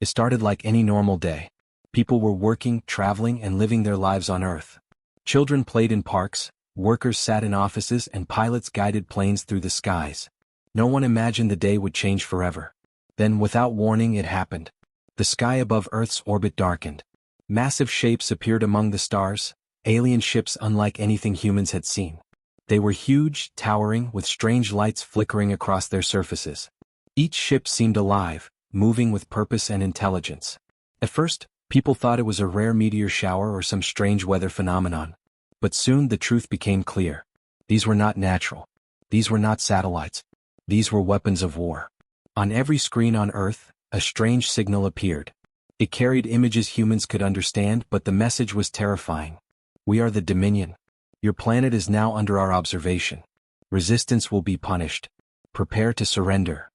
It started like any normal day. People were working, traveling, and living their lives on Earth. Children played in parks, workers sat in offices, and pilots guided planes through the skies. No one imagined the day would change forever. Then, without warning, it happened. The sky above Earth's orbit darkened. Massive shapes appeared among the stars, alien ships unlike anything humans had seen. They were huge, towering, with strange lights flickering across their surfaces. Each ship seemed alive, moving with purpose and intelligence. At first, people thought it was a rare meteor shower or some strange weather phenomenon. But soon the truth became clear. These were not natural. These were not satellites. These were weapons of war. On every screen on Earth, a strange signal appeared. It carried images humans could understand, but the message was terrifying. We are the Dominion. Your planet is now under our observation. Resistance will be punished. Prepare to surrender.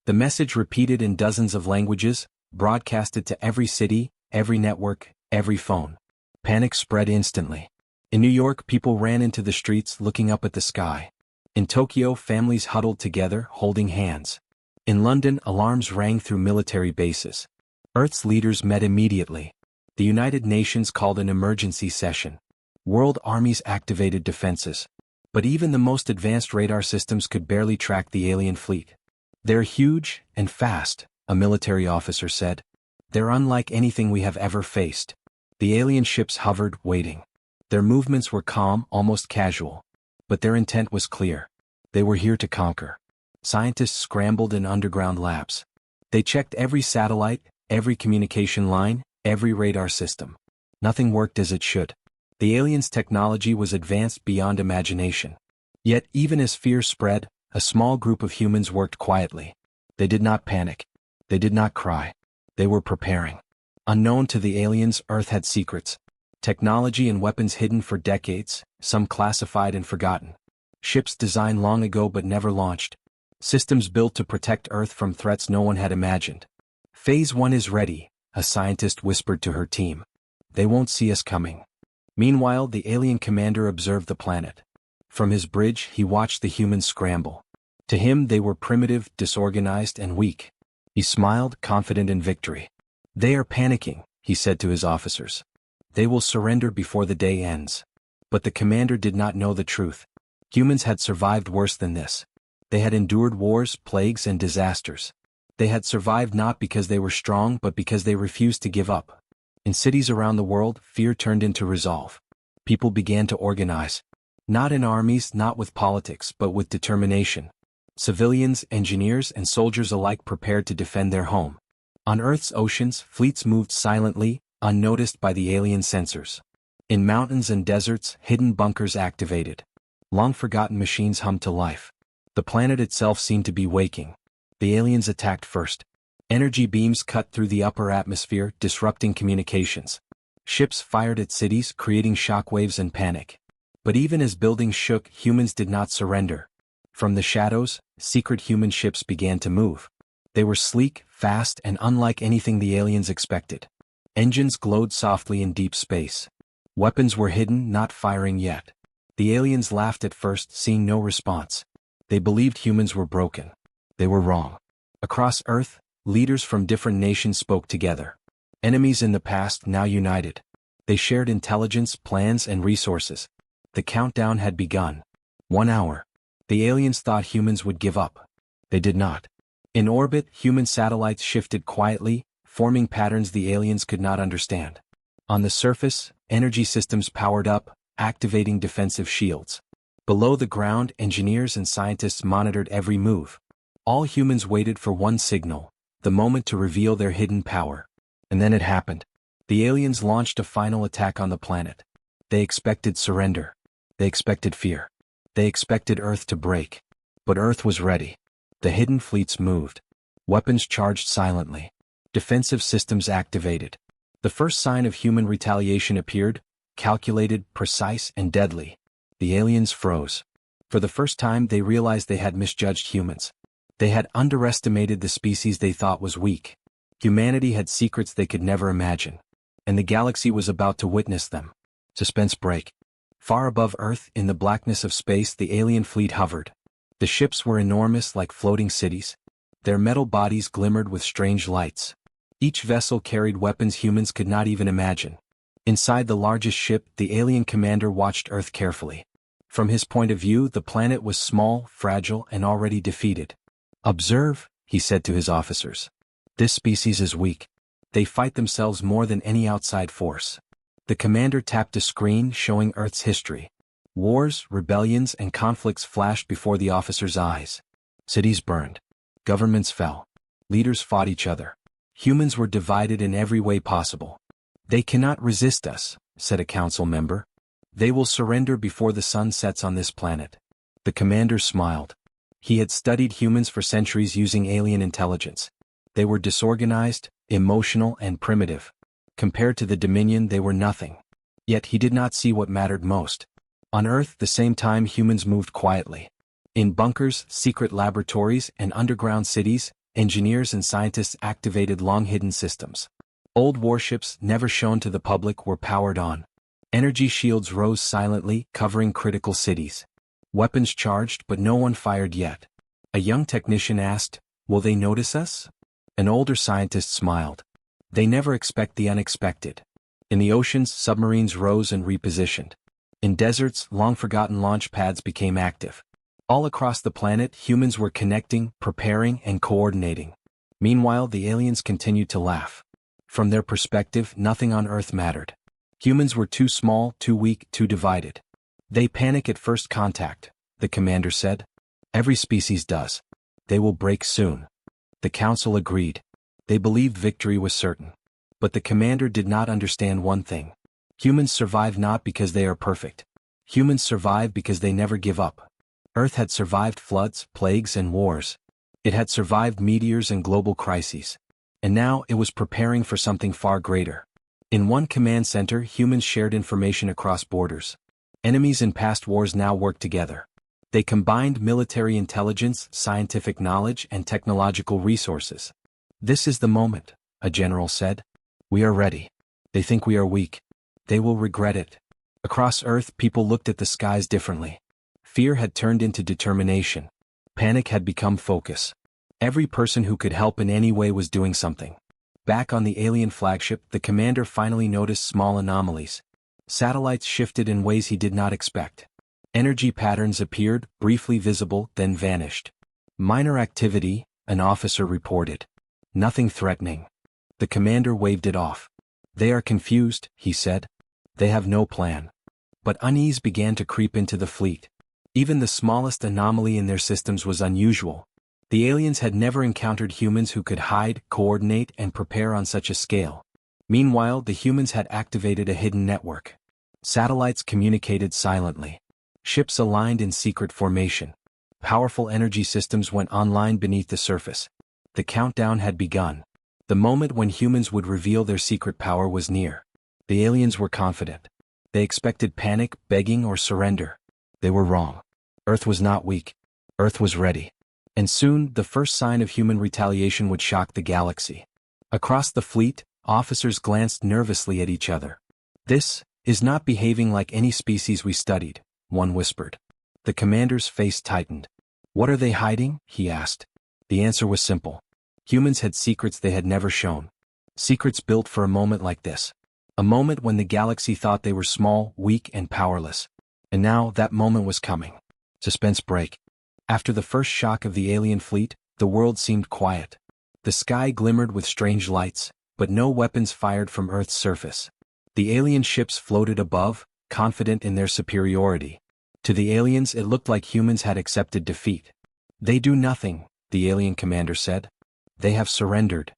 The message, repeated in dozens of languages, broadcasted to every city, every network, every phone. Panic spread instantly. In New York, people ran into the streets looking up at the sky. In Tokyo, families huddled together, holding hands. In London, alarms rang through military bases. Earth's leaders met immediately. The United Nations called an emergency session. World armies activated defenses. But even the most advanced radar systems could barely track the alien fleet. They're huge and fast, a military officer said. They're unlike anything we have ever faced. The alien ships hovered, waiting. Their movements were calm, almost casual. But their intent was clear. They were here to conquer. Scientists scrambled in underground labs. They checked every satellite, every communication line, every radar system. Nothing worked as it should. The aliens' technology was advanced beyond imagination. Yet, even as fear spread, a small group of humans worked quietly. They did not panic. They did not cry. They were preparing. Unknown to the aliens, Earth had secrets. Technology and weapons hidden for decades, some classified and forgotten. Ships designed long ago but never launched. Systems built to protect Earth from threats no one had imagined. Phase 1 is ready, a scientist whispered to her team. They won't see us coming. Meanwhile, the alien commander observed the planet. From his bridge, he watched the humans scramble. To him, they were primitive, disorganized, and weak. He smiled, confident in victory. They are panicking, he said to his officers. They will surrender before the day ends. But the commander did not know the truth. Humans had survived worse than this. They had endured wars, plagues, and disasters. They had survived not because they were strong but because they refused to give up. In cities around the world, fear turned into resolve. People began to organize. Not in armies, not with politics, but with determination. Civilians, engineers, and soldiers alike prepared to defend their home. On Earth's oceans, fleets moved silently, unnoticed by the alien sensors. In mountains and deserts, hidden bunkers activated. Long-forgotten machines hummed to life. The planet itself seemed to be waking. The aliens attacked first. Energy beams cut through the upper atmosphere, disrupting communications. Ships fired at cities, creating shockwaves and panic. But even as buildings shook, humans did not surrender. From the shadows, secret human ships began to move. They were sleek, fast, and unlike anything the aliens expected. Engines glowed softly in deep space. Weapons were hidden, not firing yet. The aliens laughed at first, seeing no response. They believed humans were broken. They were wrong. Across Earth, leaders from different nations spoke together. Enemies in the past, now united. They shared intelligence, plans, and resources. The countdown had begun. 1 hour. The aliens thought humans would give up. They did not. In orbit, human satellites shifted quietly, forming patterns the aliens could not understand. On the surface, energy systems powered up, activating defensive shields. Below the ground, engineers and scientists monitored every move. All humans waited for one signal, the moment to reveal their hidden power. And then it happened. The aliens launched a final attack on the planet. They expected surrender. They expected fear. They expected Earth to break. But Earth was ready. The hidden fleets moved. Weapons charged silently. Defensive systems activated. The first sign of human retaliation appeared, calculated, precise, and deadly. The aliens froze. For the first time, they realized they had misjudged humans. They had underestimated the species they thought was weak. Humanity had secrets they could never imagine. And the galaxy was about to witness them. Suspense break. Far above Earth, in the blackness of space, the alien fleet hovered. The ships were enormous, like floating cities. Their metal bodies glimmered with strange lights. Each vessel carried weapons humans could not even imagine. Inside the largest ship, the alien commander watched Earth carefully. From his point of view, the planet was small, fragile, and already defeated. "Observe," he said to his officers. "This species is weak. They fight themselves more than any outside force." The commander tapped a screen showing Earth's history. Wars, rebellions, and conflicts flashed before the officers' eyes. Cities burned. Governments fell. Leaders fought each other. Humans were divided in every way possible. "They cannot resist us," said a council member. "They will surrender before the sun sets on this planet." The commander smiled. He had studied humans for centuries using alien intelligence. They were disorganized, emotional, and primitive. Compared to the Dominion, they were nothing. Yet he did not see what mattered most. On Earth, the same time humans moved quietly. In bunkers, secret laboratories, and underground cities, engineers and scientists activated long-hidden systems. Old warships, never shown to the public, were powered on. Energy shields rose silently, covering critical cities. Weapons charged, but no one fired yet. A young technician asked, "Will they notice us?" An older scientist smiled. "They never expect the unexpected." In the oceans, submarines rose and repositioned. In deserts, long-forgotten launch pads became active. All across the planet, humans were connecting, preparing, and coordinating. Meanwhile, the aliens continued to laugh. From their perspective, nothing on Earth mattered. Humans were too small, too weak, too divided. "They panic at first contact," the commander said. "Every species does. They will break soon." The council agreed. They believed victory was certain. But the commander did not understand one thing. Humans survive not because they are perfect. Humans survive because they never give up. Earth had survived floods, plagues, and wars. It had survived meteors and global crises. And now it was preparing for something far greater. In one command center, humans shared information across borders. Enemies in past wars now worked together. They combined military intelligence, scientific knowledge, and technological resources. "This is the moment," a general said. "We are ready. They think we are weak. They will regret it." Across Earth, people looked at the skies differently. Fear had turned into determination. Panic had become focus. Every person who could help in any way was doing something. Back on the alien flagship, the commander finally noticed small anomalies. Satellites shifted in ways he did not expect. Energy patterns appeared, briefly visible, then vanished. "Minor activity," an officer reported. "Nothing threatening." The commander waved it off. "They are confused," he said. "They have no plan." But unease began to creep into the fleet. Even the smallest anomaly in their systems was unusual. The aliens had never encountered humans who could hide, coordinate, and prepare on such a scale. Meanwhile, the humans had activated a hidden network. Satellites communicated silently. Ships aligned in secret formation. Powerful energy systems went online beneath the surface. The countdown had begun. The moment when humans would reveal their secret power was near. The aliens were confident. They expected panic, begging, or surrender. They were wrong. Earth was not weak. Earth was ready. And soon, the first sign of human retaliation would shock the galaxy. Across the fleet, officers glanced nervously at each other. "This is not behaving like any species we studied," one whispered. The commander's face tightened. "What are they hiding?" he asked. The answer was simple. Humans had secrets they had never shown. Secrets built for a moment like this. A moment when the galaxy thought they were small, weak, and powerless. And now that moment was coming. Suspense break. After the first shock of the alien fleet, the world seemed quiet. The sky glimmered with strange lights, but no weapons fired from Earth's surface. The alien ships floated above, confident in their superiority. To the aliens, it looked like humans had accepted defeat. "They do nothing," the alien commander said. "They have surrendered."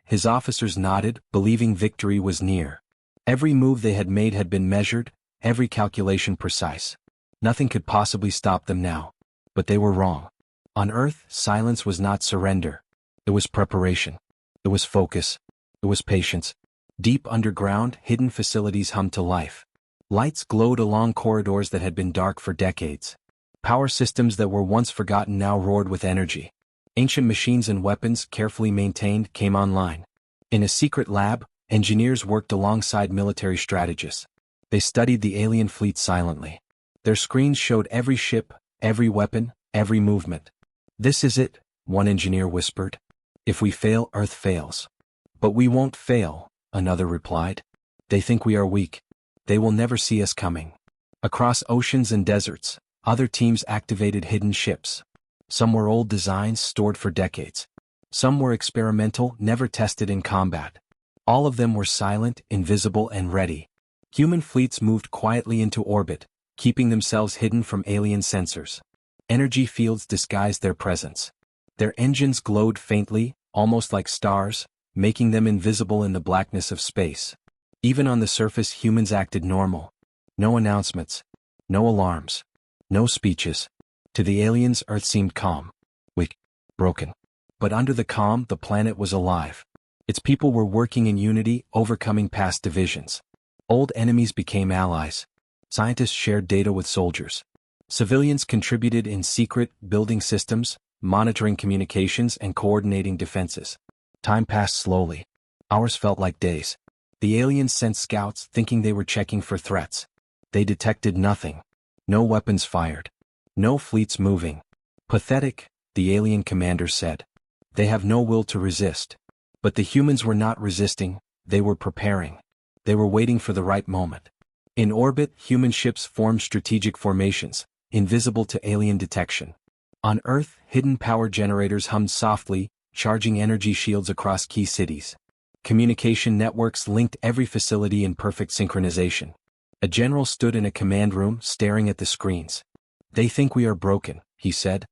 His officers nodded, believing victory was near. Every move they had made had been measured, every calculation precise. Nothing could possibly stop them now. But they were wrong. On Earth, silence was not surrender. It was preparation. It was focus. It was patience. Deep underground, hidden facilities hummed to life. Lights glowed along corridors that had been dark for decades. Power systems that were once forgotten now roared with energy. Ancient machines and weapons, carefully maintained, came online. In a secret lab, engineers worked alongside military strategists. They studied the alien fleet silently. Their screens showed every ship, every weapon, every movement. "This is it," one engineer whispered. "If we fail, Earth fails." But we won't fail, another replied. They think we are weak. They will never see us coming. Across oceans and deserts, other teams activated hidden ships. Some were old designs stored for decades. Some were experimental, never tested in combat. All of them were silent, invisible, and ready. Human fleets moved quietly into orbit, keeping themselves hidden from alien sensors. Energy fields disguised their presence. Their engines glowed faintly, almost like stars, making them invisible in the blackness of space. Even on the surface, humans acted normal. No announcements. No alarms. No speeches. To the aliens, Earth seemed calm. Weak. Broken. But under the calm, the planet was alive. Its people were working in unity, overcoming past divisions. Old enemies became allies. Scientists shared data with soldiers. Civilians contributed in secret, building systems, monitoring communications, and coordinating defenses. Time passed slowly. Hours felt like days. The aliens sent scouts, thinking they were checking for threats. They detected nothing. No weapons fired. No fleets moving. Pathetic, the alien commander said. They have no will to resist. But the humans were not resisting, they were preparing. They were waiting for the right moment. In orbit, human ships formed strategic formations, invisible to alien detection. On Earth, hidden power generators hummed softly, charging energy shields across key cities. Communication networks linked every facility in perfect synchronization. A general stood in a command room, staring at the screens. They think we are broken, he said.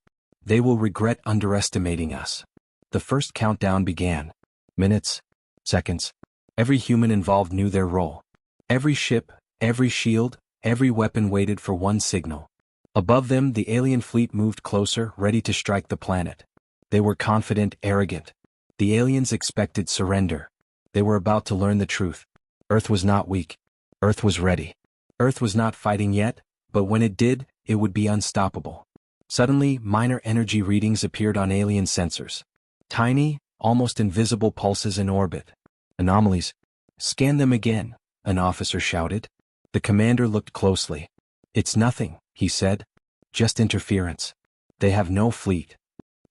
They will regret underestimating us. The first countdown began. Minutes. Seconds. Every human involved knew their role. Every ship, every shield, every weapon waited for one signal. Above them, the alien fleet moved closer, ready to strike the planet. They were confident, arrogant. The aliens expected surrender. They were about to learn the truth. Earth was not weak. Earth was ready. Earth was not fighting yet, but when it did, it would be unstoppable. Suddenly, minor energy readings appeared on alien sensors. Tiny, almost invisible pulses in orbit. Anomalies. Scan them again, an officer shouted. The commander looked closely. It's nothing, he said. Just interference. They have no fleet.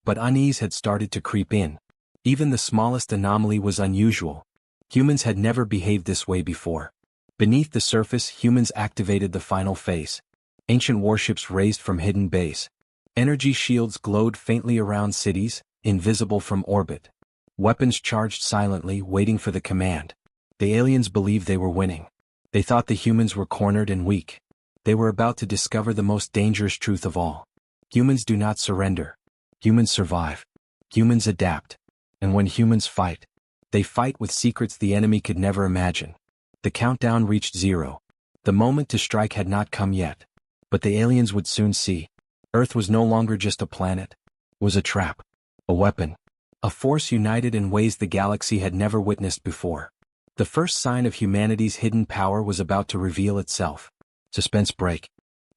But unease had started to creep in. Even the smallest anomaly was unusual. Humans had never behaved this way before. Beneath the surface, humans activated the final phase. Ancient warships raised from hidden base. Energy shields glowed faintly around cities, invisible from orbit. Weapons charged silently, waiting for the command. The aliens believed they were winning. They thought the humans were cornered and weak. They were about to discover the most dangerous truth of all. Humans do not surrender. Humans survive. Humans adapt. And when humans fight, they fight with secrets the enemy could never imagine. The countdown reached 0. The moment to strike had not come yet. But the aliens would soon see. Earth was no longer just a planet. It was a trap. A weapon. A force united in ways the galaxy had never witnessed before. The first sign of humanity's hidden power was about to reveal itself. Suspense break.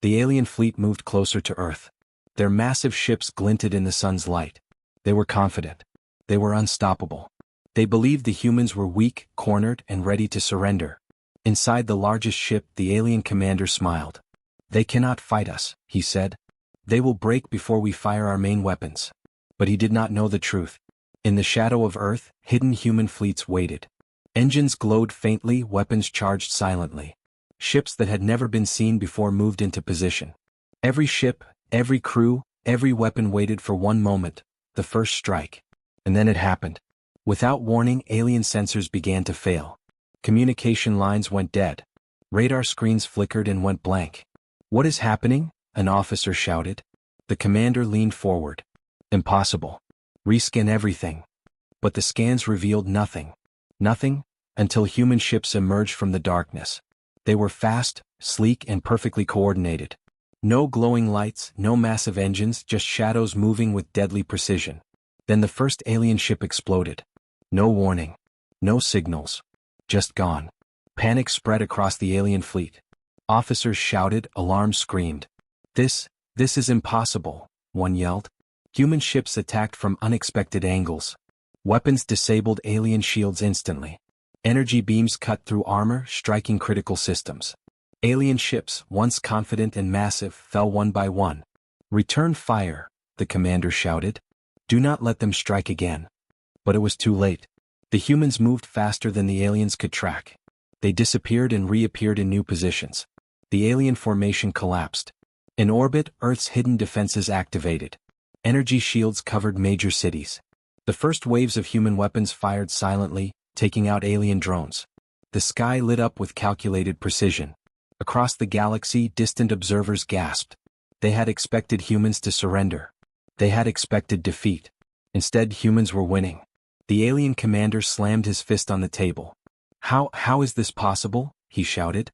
The alien fleet moved closer to Earth. Their massive ships glinted in the sun's light. They were confident. They were unstoppable. They believed the humans were weak, cornered, and ready to surrender. Inside the largest ship, the alien commander smiled. They cannot fight us, he said. They will break before we fire our main weapons. But he did not know the truth. In the shadow of Earth, hidden human fleets waited. Engines glowed faintly, weapons charged silently. Ships that had never been seen before moved into position. Every ship, every crew, every weapon waited for one moment, the first strike. And then it happened. Without warning, alien sensors began to fail. Communication lines went dead. Radar screens flickered and went blank. What is happening? An officer shouted. The commander leaned forward. Impossible. Rescan everything. But the scans revealed nothing. Nothing, until human ships emerged from the darkness. They were fast, sleek, and perfectly coordinated. No glowing lights, no massive engines, just shadows moving with deadly precision. Then the first alien ship exploded. No warning. No signals. Just gone. Panic spread across the alien fleet. Officers shouted, alarms screamed. This is impossible, one yelled. Human ships attacked from unexpected angles. Weapons disabled alien shields instantly. Energy beams cut through armor, striking critical systems. Alien ships, once confident and massive, fell one by one. Return fire, the commander shouted. Do not let them strike again. But it was too late. The humans moved faster than the aliens could track. They disappeared and reappeared in new positions. The alien formation collapsed. In orbit, Earth's hidden defenses activated. Energy shields covered major cities. The first waves of human weapons fired silently, taking out alien drones. The sky lit up with calculated precision. Across the galaxy, distant observers gasped. They had expected humans to surrender. They had expected defeat. Instead, humans were winning. The alien commander slammed his fist on the table. How is this possible?" he shouted.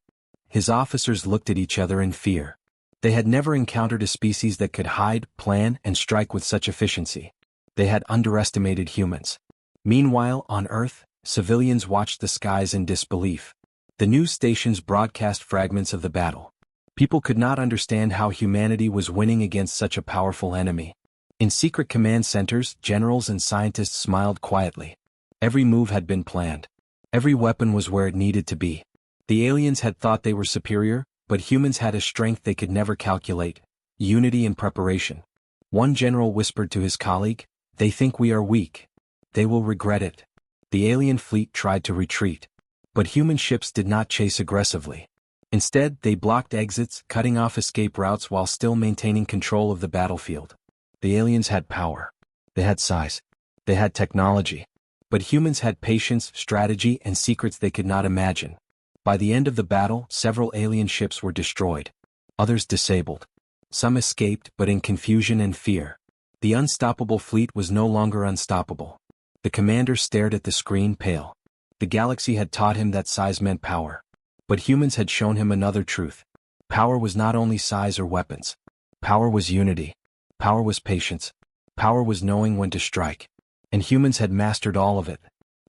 His officers looked at each other in fear. They had never encountered a species that could hide, plan, and strike with such efficiency. They had underestimated humans. Meanwhile, on Earth, civilians watched the skies in disbelief. The news stations broadcast fragments of the battle. People could not understand how humanity was winning against such a powerful enemy. In secret command centers, generals and scientists smiled quietly. Every move had been planned. Every weapon was where it needed to be. The aliens had thought they were superior, but humans had a strength they could never calculate: unity and preparation. One general whispered to his colleague, "They think we are weak. They will regret it." The alien fleet tried to retreat. But human ships did not chase aggressively. Instead, they blocked exits, cutting off escape routes while still maintaining control of the battlefield. The aliens had power. They had size. They had technology. But humans had patience, strategy, and secrets they could not imagine. By the end of the battle, several alien ships were destroyed. Others disabled. Some escaped, but in confusion and fear. The unstoppable fleet was no longer unstoppable. The commander stared at the screen, pale. The galaxy had taught him that size meant power. But humans had shown him another truth. Power was not only size or weapons. Power was unity. Power was patience. Power was knowing when to strike. And humans had mastered all of it.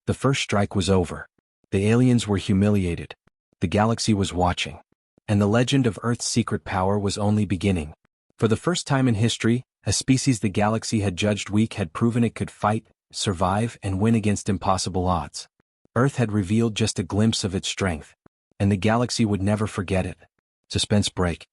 The first strike was over. The aliens were humiliated. The galaxy was watching. And the legend of Earth's secret power was only beginning. For the first time in history, a species the galaxy had judged weak had proven it could fight, survive, and win against impossible odds. Earth had revealed just a glimpse of its strength. And the galaxy would never forget it. Suspense break.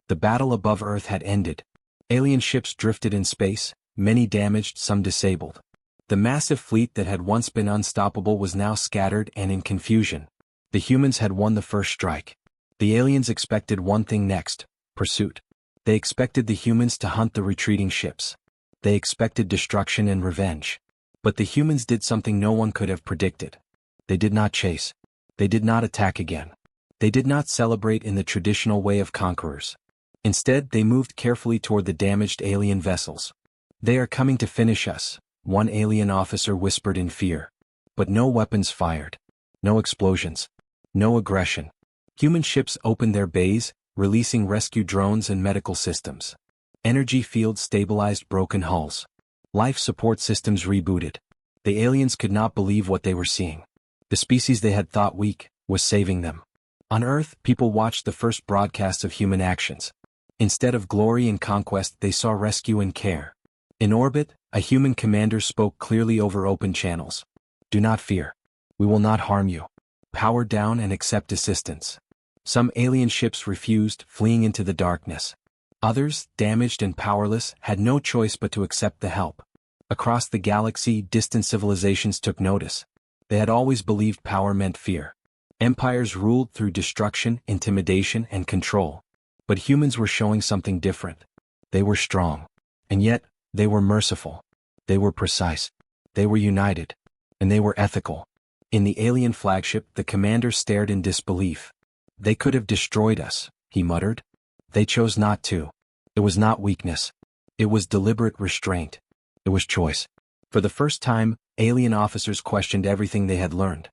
The battle above Earth had ended. Alien ships drifted in space, many damaged, some disabled. The massive fleet that had once been unstoppable was now scattered and in confusion. The humans had won the first strike. The aliens expected one thing next: pursuit. They expected the humans to hunt the retreating ships. They expected destruction and revenge. But the humans did something no one could have predicted. They did not chase. They did not attack again. They did not celebrate in the traditional way of conquerors. Instead, they moved carefully toward the damaged alien vessels. "They are coming to finish us," one alien officer whispered in fear. But no weapons fired. No explosions. No aggression. Human ships opened their bays, releasing rescue drones and medical systems. Energy fields stabilized broken hulls. Life support systems rebooted. The aliens could not believe what they were seeing. The species they had thought weak was saving them. On Earth, people watched the first broadcasts of human actions. Instead of glory and conquest, they saw rescue and care. In orbit, a human commander spoke clearly over open channels. "Do not fear. We will not harm you. Power down and accept assistance." Some alien ships refused, fleeing into the darkness. Others, damaged and powerless, had no choice but to accept the help. Across the galaxy, distant civilizations took notice. They had always believed power meant fear. Empires ruled through destruction, intimidation, and control. But humans were showing something different. They were strong. And yet, they were merciful. They were precise. They were united. And they were ethical. In the alien flagship, the commander stared in disbelief. "They could have destroyed us," he muttered. "They chose not to." It was not weakness. It was deliberate restraint. It was choice. For the first time, alien officers questioned everything they had learned.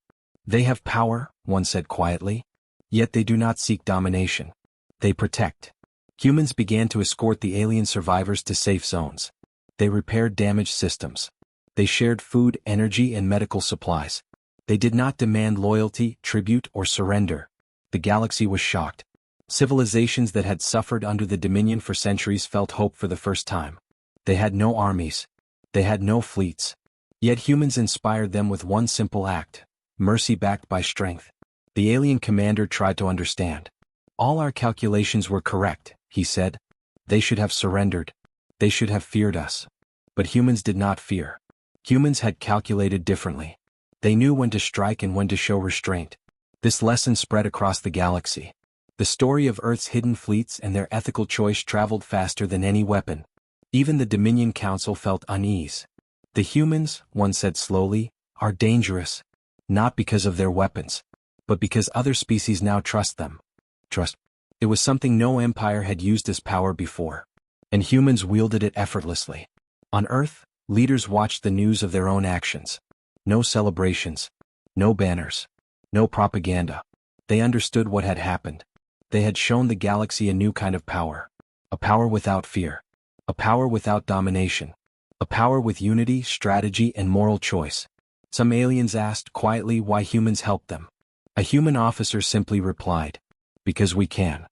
"They have power," one said quietly. "Yet they do not seek domination. They protect." Humans began to escort the alien survivors to safe zones. They repaired damaged systems. They shared food, energy, and medical supplies. They did not demand loyalty, tribute, or surrender. The galaxy was shocked. Civilizations that had suffered under the Dominion for centuries felt hope for the first time. They had no armies. They had no fleets. Yet humans inspired them with one simple act: mercy backed by strength. The alien commander tried to understand. "All our calculations were correct," he said. "They should have surrendered. They should have feared us." But humans did not fear. Humans had calculated differently. They knew when to strike and when to show restraint. This lesson spread across the galaxy. The story of Earth's hidden fleets and their ethical choice traveled faster than any weapon. Even the Dominion Council felt unease. The humans, one said slowly, are dangerous, not because of their weapons, but because other species now trust them. Trust. It was something no empire had used as power before, and humans wielded it effortlessly. On Earth, leaders watched the news of their own actions. No celebrations, no banners, no propaganda. They understood what had happened. They had shown the galaxy a new kind of power. A power without fear. A power without domination. A power with unity, strategy, and moral choice. Some aliens asked quietly why humans helped them. A human officer simply replied, "Because we can."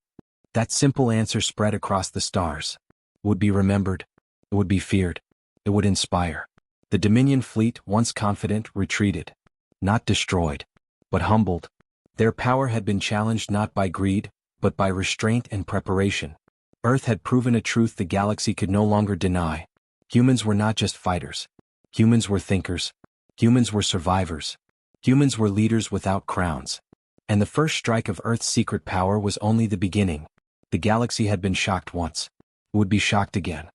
That simple answer spread across the stars. It would be remembered. It would be feared. It would inspire. The Dominion fleet, once confident, retreated. Not destroyed, but humbled. Their power had been challenged not by greed, but by restraint and preparation. Earth had proven a truth the galaxy could no longer deny. Humans were not just fighters. Humans were thinkers. Humans were survivors. Humans were leaders without crowns. And the first strike of Earth's secret power was only the beginning. The galaxy had been shocked once. It would be shocked again.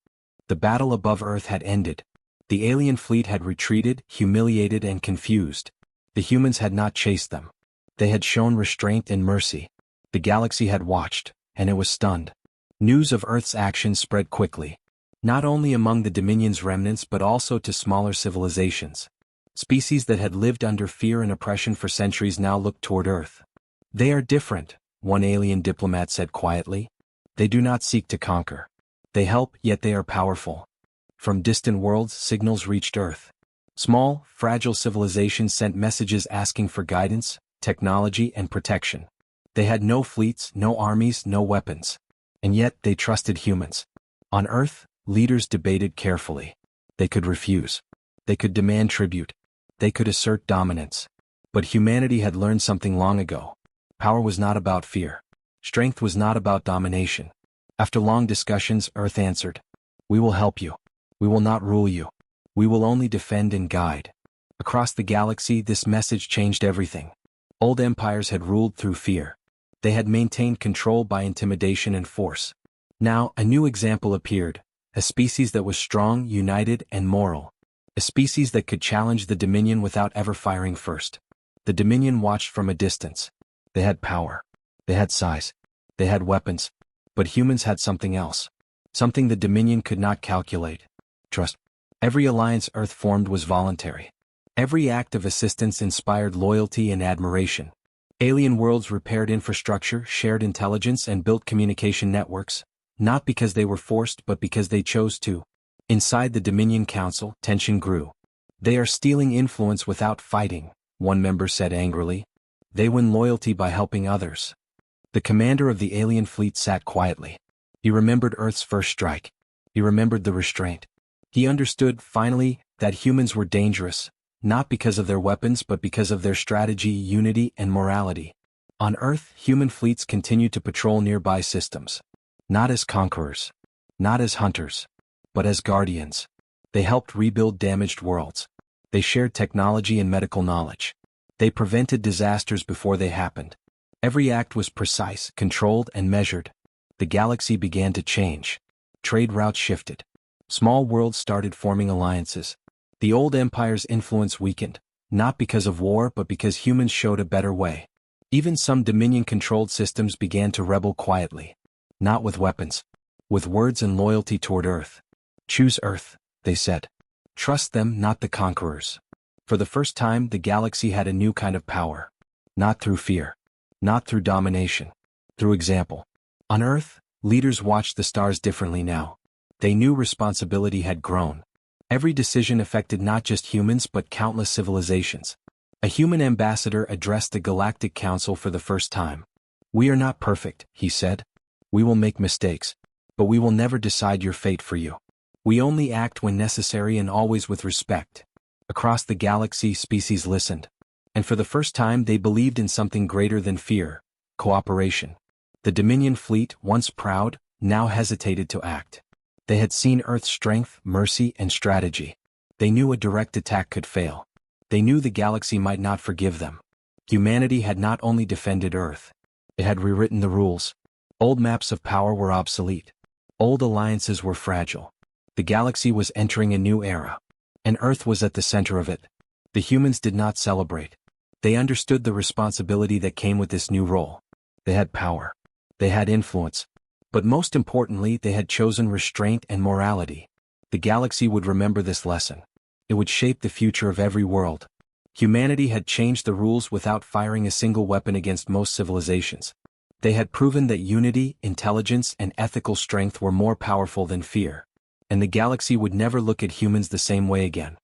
The battle above Earth had ended. The alien fleet had retreated, humiliated and confused. The humans had not chased them. They had shown restraint and mercy. The galaxy had watched, and it was stunned. News of Earth's actions spread quickly. Not only among the Dominion's remnants but also to smaller civilizations. Species that had lived under fear and oppression for centuries now looked toward Earth. "They are different," one alien diplomat said quietly. "They do not seek to conquer. They help, yet they are powerful." From distant worlds, signals reached Earth. Small, fragile civilizations sent messages asking for guidance, technology, and protection. They had no fleets, no armies, no weapons. And yet they trusted humans. On Earth, leaders debated carefully. They could refuse. They could demand tribute. They could assert dominance. But humanity had learned something long ago. Power was not about fear. Strength was not about domination. After long discussions, Earth answered, "We will help you. We will not rule you. We will only defend and guide." Across the galaxy, this message changed everything. Old empires had ruled through fear. They had maintained control by intimidation and force. Now, a new example appeared, a species that was strong, united, and moral. A species that could challenge the Dominion without ever firing first. The Dominion watched from a distance. They had power. They had size. They had weapons. But humans had something else. Something the Dominion could not calculate. Trust. Every alliance Earth formed was voluntary. Every act of assistance inspired loyalty and admiration. Alien worlds repaired infrastructure, shared intelligence, and built communication networks, not because they were forced but because they chose to. Inside the Dominion Council, tension grew. "They are stealing influence without fighting," one member said angrily. "They win loyalty by helping others." The commander of the alien fleet sat quietly. He remembered Earth's first strike. He remembered the restraint. He understood, finally, that humans were dangerous, not because of their weapons but because of their strategy, unity, and morality. On Earth, human fleets continued to patrol nearby systems. Not as conquerors. Not as hunters. But as guardians. They helped rebuild damaged worlds. They shared technology and medical knowledge. They prevented disasters before they happened. Every act was precise, controlled, and measured. The galaxy began to change. Trade routes shifted. Small worlds started forming alliances. The old empire's influence weakened, not because of war but because humans showed a better way. Even some Dominion-controlled systems began to rebel quietly. Not with weapons. With words and loyalty toward Earth. "Choose Earth," they said. "Trust them, not the conquerors." For the first time, the galaxy had a new kind of power. Not through fear. Not through domination. Through example. On Earth, leaders watched the stars differently now. They knew responsibility had grown. Every decision affected not just humans but countless civilizations. A human ambassador addressed the Galactic Council for the first time. "We are not perfect," he said. "We will make mistakes. But we will never decide your fate for you. We only act when necessary and always with respect." Across the galaxy, species listened. And for the first time they believed in something greater than fear: cooperation. The Dominion fleet, once proud, now hesitated to act. They had seen Earth's strength, mercy, and strategy. They knew a direct attack could fail. They knew the galaxy might not forgive them. Humanity had not only defended Earth, it had rewritten the rules. Old maps of power were obsolete. Old alliances were fragile. The galaxy was entering a new era, and Earth was at the center of it. The humans did not celebrate. They understood the responsibility that came with this new role. They had power. They had influence. But most importantly, they had chosen restraint and morality. The galaxy would remember this lesson. It would shape the future of every world. Humanity had changed the rules without firing a single weapon against most civilizations. They had proven that unity, intelligence, and ethical strength were more powerful than fear. And the galaxy would never look at humans the same way again.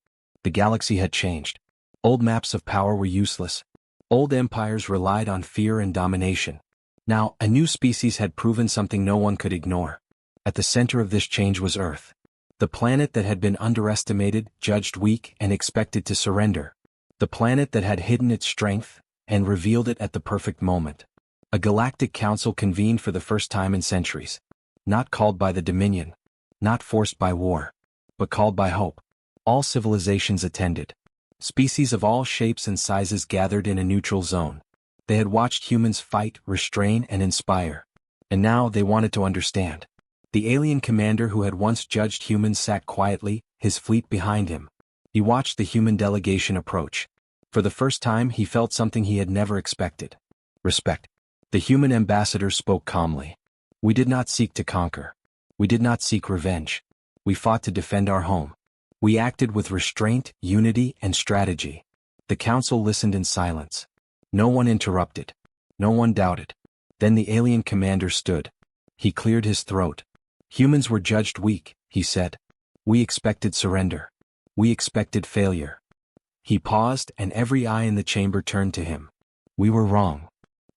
The galaxy had changed. Old maps of power were useless. Old empires relied on fear and domination. Now, a new species had proven something no one could ignore. At the center of this change was Earth. The planet that had been underestimated, judged weak, and expected to surrender. The planet that had hidden its strength and revealed it at the perfect moment. A galactic council convened for the first time in centuries. Not called by the Dominion. Not forced by war. But called by hope. All civilizations attended. Species of all shapes and sizes gathered in a neutral zone. They had watched humans fight, restrain, and inspire. And now they wanted to understand. The alien commander who had once judged humans sat quietly, his fleet behind him. He watched the human delegation approach. For the first time he felt something he had never expected. Respect. The human ambassador spoke calmly. We did not seek to conquer. We did not seek revenge. We fought to defend our home. We acted with restraint, unity, and strategy. The council listened in silence. No one interrupted. No one doubted. Then the alien commander stood. He cleared his throat. Humans were judged weak, he said. We expected surrender. We expected failure. He paused, and every eye in the chamber turned to him. We were wrong.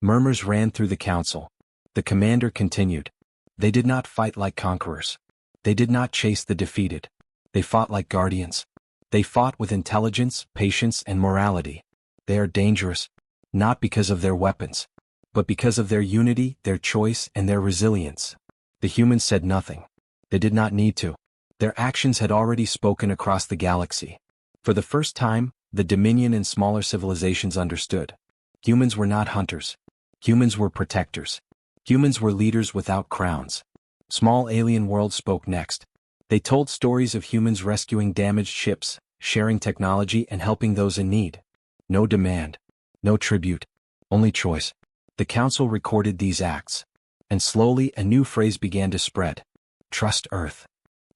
Murmurs ran through the council. The commander continued. They did not fight like conquerors. They did not chase the defeated. They fought like guardians. They fought with intelligence, patience, and morality. They are dangerous, not because of their weapons, but because of their unity, their choice, and their resilience. The humans said nothing. They did not need to. Their actions had already spoken across the galaxy. For the first time, the Dominion and smaller civilizations understood. Humans were not hunters. Humans were protectors. Humans were leaders without crowns. Small alien worlds spoke next. They told stories of humans rescuing damaged ships, sharing technology, and helping those in need. No demand. No tribute. Only choice. The council recorded these acts. And slowly a new phrase began to spread. Trust Earth.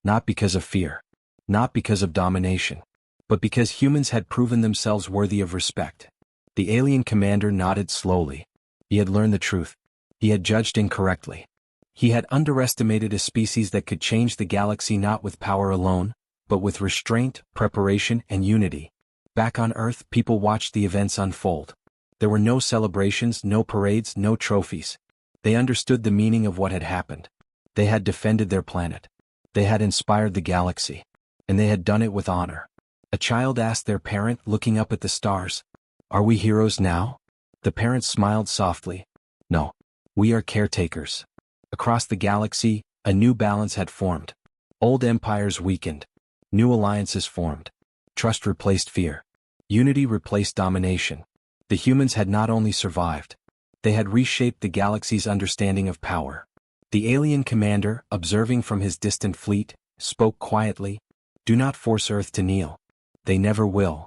Not because of fear. Not because of domination. But because humans had proven themselves worthy of respect. The alien commander nodded slowly. He had learned the truth. He had judged incorrectly. He had underestimated a species that could change the galaxy not with power alone, but with restraint, preparation, and unity. Back on Earth, people watched the events unfold. There were no celebrations, no parades, no trophies. They understood the meaning of what had happened. They had defended their planet. They had inspired the galaxy. And they had done it with honor. A child asked their parent, looking up at the stars, "Are we heroes now?" The parent smiled softly. "No. We are caretakers." Across the galaxy, a new balance had formed. Old empires weakened. New alliances formed. Trust replaced fear. Unity replaced domination. The humans had not only survived. They had reshaped the galaxy's understanding of power. The alien commander, observing from his distant fleet, spoke quietly. Do not force Earth to kneel. They never will.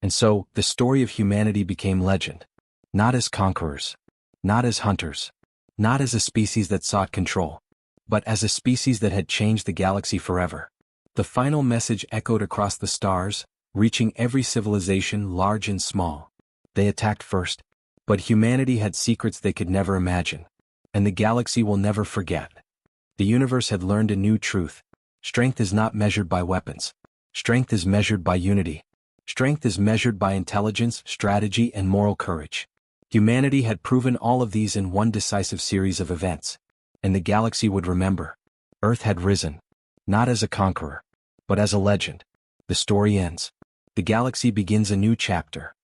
And so, the story of humanity became legend. Not as conquerors. Not as hunters. Not as a species that sought control. But as a species that had changed the galaxy forever. The final message echoed across the stars, reaching every civilization large and small. They attacked first. But humanity had secrets they could never imagine. And the galaxy will never forget. The universe had learned a new truth. Strength is not measured by weapons. Strength is measured by unity. Strength is measured by intelligence, strategy, and moral courage. Humanity had proven all of these in one decisive series of events. And the galaxy would remember. Earth had risen. Not as a conqueror. But as a legend. The story ends. The galaxy begins a new chapter.